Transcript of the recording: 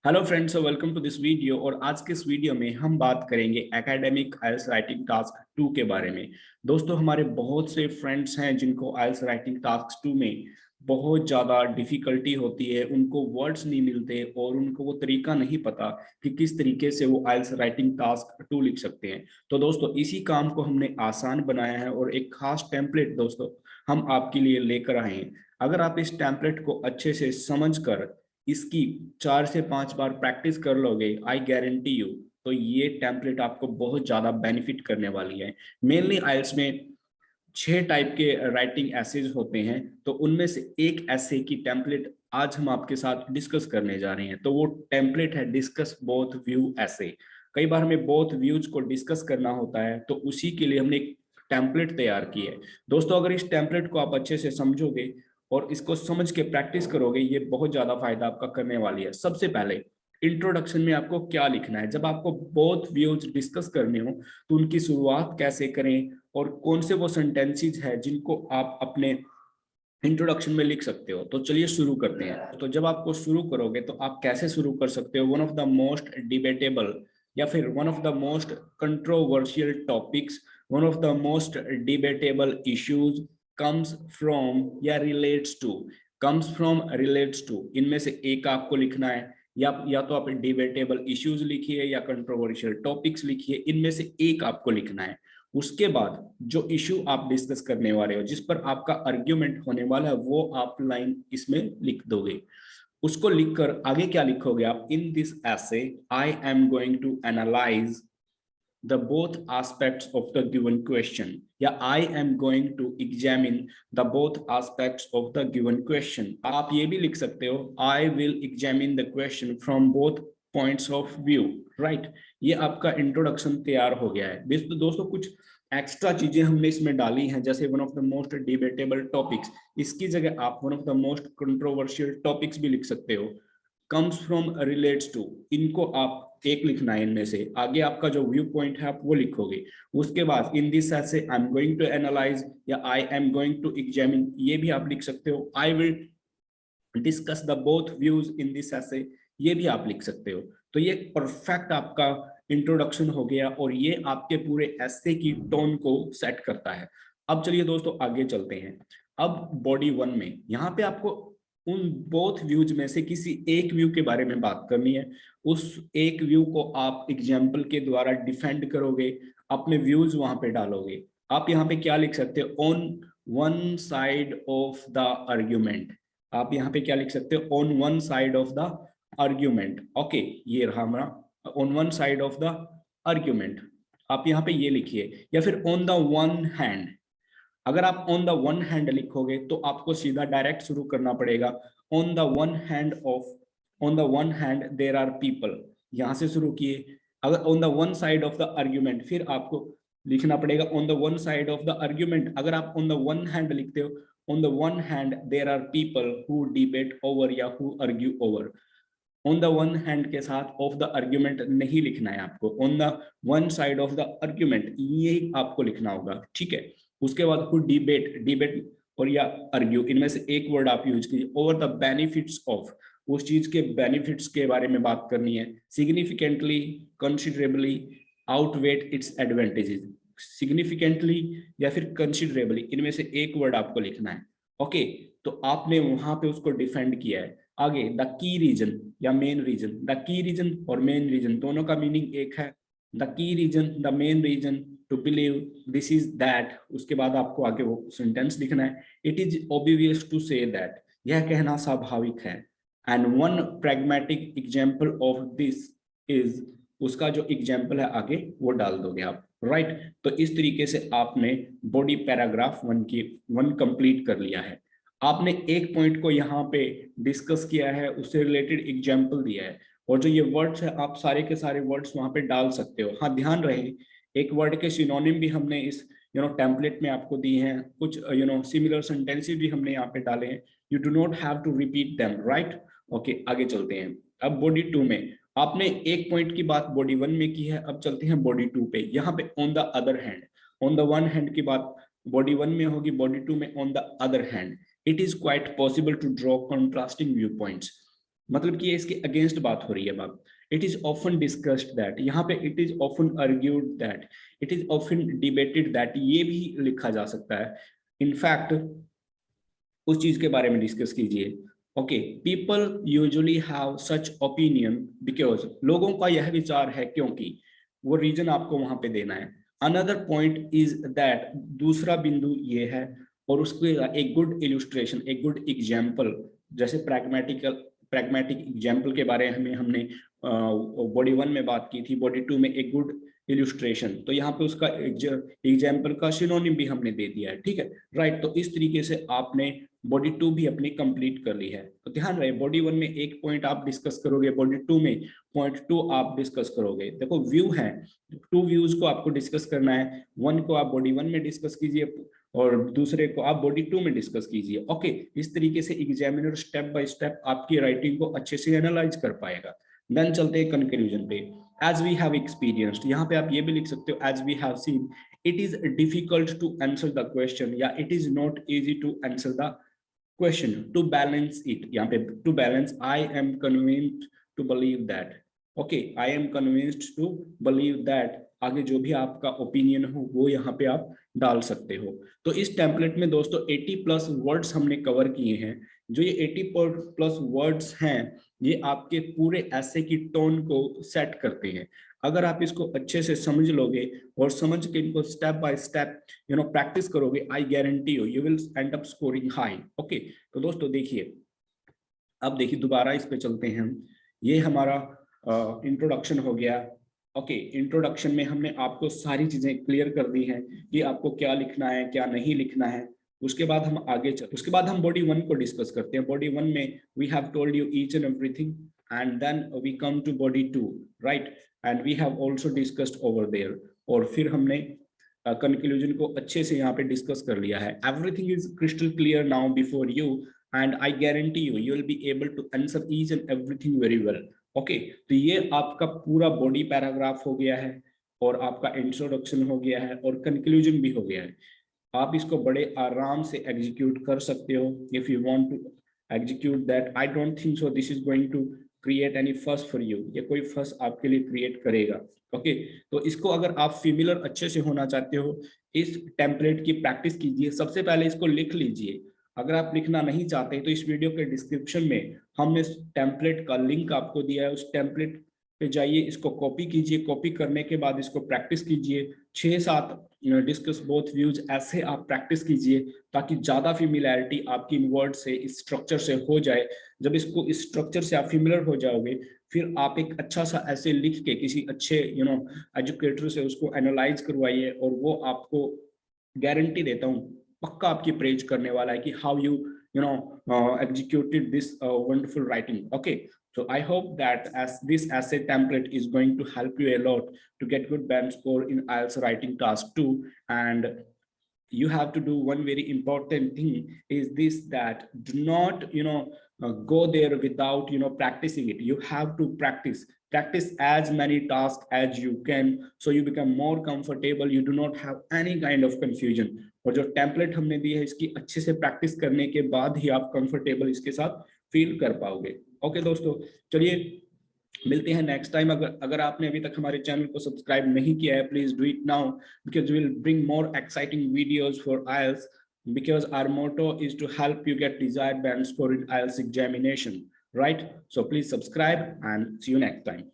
Hello friends, welcome to this video. और आज के इस वीडियो में हम बात करेंगे एकेडमिक आइल्स राइटिंग टास्क 2 के बारे में। दोस्तों, हमारे बहुत से फ्रेंड्स हैं जिनको आइल्स राइटिंग टास्क 2 में बहुत ज़्यादा डिफिकल्टी होती है, उनको वर्ड्स नहीं मिलते और उनको वो तरीका नहीं पता कि किस तरीके से वो आइल्स राइटिंग टास्क 2 लिख सकते हैं। तो दोस्तों, इसी काम को हमने आसान बनाया है और एक खास टेम्पलेट दोस्तों हम आपके लिए लेकर आए हैं। अगर आप इस टेम्पलेट को अच्छे से समझ कर इसकी 4 से 5 बार प्रैक्टिस कर लोगे, आई गारंटी यू, तो ये टेम्पलेट आपको बहुत ज्यादा बेनिफिट करने वाली है। मेनली आइल्स में 6 टाइप के राइटिंग एसेज होते हैं, तो उनमें से एक ऐसे की टेम्पलेट आज हम आपके साथ डिस्कस करने जा रहे हैं। तो वो टेम्पलेट है डिस्कस बोथ व्यू ऐसे। कई बार हमें बोथ व्यूज को डिस्कस करना होता है, तो उसी के लिए हमने एक टेम्पलेट तैयार की है। दोस्तों, अगर इस टेम्पलेट को आप अच्छे से समझोगे और इसको समझ के प्रैक्टिस करोगे, ये बहुत ज्यादा फायदा आपका करने वाली है। सबसे पहले इंट्रोडक्शन में आपको क्या लिखना है। जब आपको बोथ व्यूज डिस्कस करने हो तो उनकी शुरुआत कैसे करें और कौन से वो सेंटेंसेस है जिनको आप अपने इंट्रोडक्शन में लिख सकते हो। तो चलिए शुरू करते हैं। तो जब आपको शुरू करोगे तो आप कैसे शुरू कर सकते हो? One of the most debatable या फिर one of the most controversial topics, one of the most debatable issues comes from या relates to. Comes from, relates to, इनमें से एक आपको लिखना है। या तो आप डिबेटेबल इश्यूज लिखिए या कंट्रोवर्शियल टॉपिक्स लिखिए, इनमें से एक आपको लिखना है। उसके बाद जो इशू आप डिस्कस करने वाले हो, जिस पर आपका आर्ग्यूमेंट होने वाला है, वो आप लाइन इसमें लिख दोगे। उसको लिखकर आगे क्या लिखोगे आप? In this essay I am going to analyse the both aspects of the given question, या I am going to examine the both aspects of the given question। आप ये भी लिख सकते हो I will examine the question from both points of view, right? ये आपका introduction तैयार हो गया है। दोस्तों, कुछ एक्स्ट्रा चीजें हमने इसमें डाली हैं, जैसे one of the most debatable topics, इसकी जगह आप one of the most controversial topics भी लिख सकते हो। कम्स फ्रॉम, रिलेट्स टू, इनको आप एक लिखना है। इनमें से आगे आपका जो व्यू पॉइंट है आप वो लिखोगे। उसके बाद in this essay I am going to analyse या I am going to examine, ये भी आप लिख सकते हो। I will discuss the both views in this essay, ये भी आप लिख सकते हो। तो ये परफेक्ट आपका इंट्रोडक्शन हो गया और ये आपके पूरे ऐसे की टोन को सेट करता है। अब चलिए दोस्तों आगे चलते हैं। अब बॉडी 1 में यहाँ पे आपको उन बोथ व्यूज में से किसी एक व्यू के बारे में बात करनी है। उस एक व्यू को आप एग्जाम्पल के द्वारा डिफेंड करोगे, अपने व्यूज वहां पे डालोगे। आप यहाँ पे क्या लिख सकते हो? On one side of the argument. आप यहाँ पे क्या लिख सकते हो? On one side of the argument. Okay, ये रहा हमारा on one side of the argument. आप यहाँ पे ये लिखिए, या फिर ऑन द वन हैंड। अगर आप ऑन द वन हैंड लिखोगे तो आपको सीधा डायरेक्ट शुरू करना पड़ेगा। On the one hand of, on the one hand there are people, यहां से शुरू किए। अगर on the one side of the argument, फिर आपको लिखना पड़ेगा on the one side of the argument. अगर आप ऑन द वन हैंड लिखते हो, on the one hand there are people who debate over या who argue over. On the one hand के साथ ऑफ द आर्ग्यूमेंट नहीं लिखना है आपको, on the one side of the argument ये आपको लिखना होगा, ठीक है। उसके बाद हु डिबेट, डिबेट और या आर्ग्यू, इनमें से एक वर्ड आप यूज कीजिए। ओवर द बेनिफिट्स ऑफ, उस चीज के बेनिफिट्स के बारे में बात करनी है। Significantly, considerably, outweigh its advantages. Significantly या फिर कंसिडरेबली, इनमें से एक वर्ड आपको लिखना है। ओके, तो आपने वहां पे उसको डिफेंड किया है। आगे द की रीजन या main reason, the key reason और मेन रीजन दोनों का मीनिंग एक है। The key reason, the main reason to believe this is that. उसके बाद आपको आगे वो सेंटेंस लिखना है। It is obvious to say that, यह कहना स्वाभाविक है। And one pragmatic example of this is, उसका जो एग्जाम्पल है आगे वो डाल दोगे आप, राइट। तो इस तरीके से आपने बॉडी पैराग्राफ 1 कंप्लीट कर लिया है। आपने एक पॉइंट को यहाँ पे डिस्कस किया है, उससे रिलेटेड एग्जाम्पल दिया है, और जो ये वर्ड्स है आप सारे के सारे वर्ड्स वहां पे डाल सकते हो। हाँ, ध्यान रहे एक वर्ड के सिनोनिम भी हमने इस टेम्पलेट में आपको दी हैं। कुछ सिमिलर सेंटेंसेस भी हमने यहाँ पे डाले हैं। You do not have to repeat them, right. Okay, आगे चलते हैं। अब बॉडी 2 में आपने एक पॉइंट की बात बॉडी 1 में की है, अब चलते हैं बॉडी 2 पे। यहाँ पे on the other hand, on the one hand की बात बॉडी 1 में होगी, बॉडी 2 में on the other hand. It is quite possible to draw contrasting viewpoints. मतलब कि ये इसके अगेंस्ट बात हो रही है बात। It is often discussed that, यहाँ पे it is often argued that, it is often debated that, ये भी लिखा जा सकता है। इनफैक्ट उस चीज के बारे में डिस्कस कीजिए। Okay, people usually have such opinion because, लोगों का यह विचार है क्योंकि, वो रीजन आपको वहां पे देना है। अनदर पॉइंट इज दैट, दूसरा बिंदु ये है, और उसके एक गुड इलुस्ट्रेशन, एक गुड एग्जाम्पल, जैसे प्रैग्मेटिक एग्जाम्पल के बारे में हमने बॉडी 1 में बात की थी, बॉडी 2 में एक गुड इलुस्ट्रेशन, तो यहाँ पे उसका एग्जाम्पल का सिनोनिम भी हमने दे दिया है, ठीक है, राइट। तो इस तरीके से आपने बॉडी 2 भी अपनी कंप्लीट कर ली है। तो ध्यान रहे, बॉडी 1 में एक पॉइंट आप डिस्कस करोगे, बॉडी 2 में पॉइंट 2 आप डिस्कस करोगे। देखो व्यू है, 2 व्यूज को आपको डिस्कस करना है, 1 को आप बॉडी 1 में डिस्कस कीजिए और दूसरे को आप बॉडी 2 में डिस्कस कीजिए। ओके, इस तरीके से एग्जामिनर स्टेप बाय स्टेप आपकी राइटिंग को अच्छे से एनालाइज कर पाएगा। देन चलते हैं कंक्लूजन पे। एज वी हैव एक्सपीरियंस्ड, यहाँ पे आप ये भी लिख सकते हो as we have seen, it is difficult to answer the question, या it is not easy to answer the question, to balance it, यहाँ पे to balance, I am convinced to believe that. Okay, I am convinced to believe that, आगे जो भी आपका opinion हो वो यहाँ पे आप डाल सकते हो। तो इस टेम्पलेट में दोस्तों 80 प्लस वर्ड्स हमने कवर किए हैं। जो ये 80 प्लस वर्ड्स हैं, ये आपके पूरे ऐसे की टोन को सेट करते हैं। अगर आप इसको अच्छे से समझ लोगे और समझ के इनको स्टेप बाय स्टेप प्रैक्टिस करोगे, आई guarantee you will and up scoring high. Okay, तो दोस्तों देखिए, अब देखिए दोबारा इस पे चलते हैं हम। ये हमारा इंट्रोडक्शन हो गया। ओके, इंट्रोडक्शन में हमने आपको सारी चीजें क्लियर कर दी हैं कि आपको क्या लिखना है, क्या नहीं लिखना है। उसके बाद हम उसके बाद हम बॉडी 1 को डिस्कस करते हैं। बॉडी 1 में we have told you each and everything, and then we come to body 2, right, and we have also discussed over there. और फिर हमने कंक्लूजन को अच्छे से यहाँ पे डिस्कस कर लिया है। Everything is crystal clear now before you, and I guarantee you will be able to answer each and everything very well. Okay, तो ये आपका पूरा बॉडी पैराग्राफ हो गया है, और आपका इंट्रोडक्शन हो गया है, और कंक्लूजन भी हो गया है। आप इसको बड़े आराम से एग्जीक्यूट कर सकते हो। If you want to execute that, I don't think so this is going to create any fuss for you, ये कोई फस आपके लिए क्रिएट करेगा। ओके, तो इसको अगर आप फेमिलियर अच्छे से होना चाहते हो, इस टेम्पलेट की प्रैक्टिस कीजिए। सबसे पहले इसको लिख लीजिए। अगर आप लिखना नहीं चाहते तो इस वीडियो के डिस्क्रिप्शन में हमने टेम्पलेट का लिंक आपको दिया है, उस टेम्पलेट पे जाइए, इसको कॉपी कीजिए। कॉपी करने के बाद इसको प्रैक्टिस कीजिए 6-7 डिस्कस बोथ व्यूज, ऐसे आप प्रैक्टिस कीजिए ताकि ज्यादा फेमिलियरिटी आपकी इन वर्ड से, इस स्ट्रक्चर से हो जाए। जब इसको इस स्ट्रक्चर से आप फेमिलियर हो जाओगे, फिर आप एक अच्छा सा ऐसे लिख के किसी अच्छे एजुकेटर से उसको एनालाइज करवाइए, और वो आपको गारंटी देता हूँ पक्का आपकी प्रेज करने वाला है कि how you executed this wonderful writing. Okay, so I hope that as this essay template is going to help you a lot to get good band score in IELTS writing task 2. And you have to do one very important thing is this, that do not go there without practicing it. You have to practice as many tasks as you can, so you become more comfortable, you do not have any kind of confusion. और जो template हमने दी है, इसकी अच्छे से practice करने के बाद ही आप कंफर्टेबल इसके साथ फील कर पाओगे। ओके दोस्तों, चलिए मिलते हैं नेक्स्ट टाइम। अगर आपने अभी तक हमारे चैनल को सब्सक्राइब नहीं किया है, please do it now, because we will bring more exciting videos for IELTS, because our motto is to help you get desired band score in IELTS examination, right? So please subscribe and see you next time.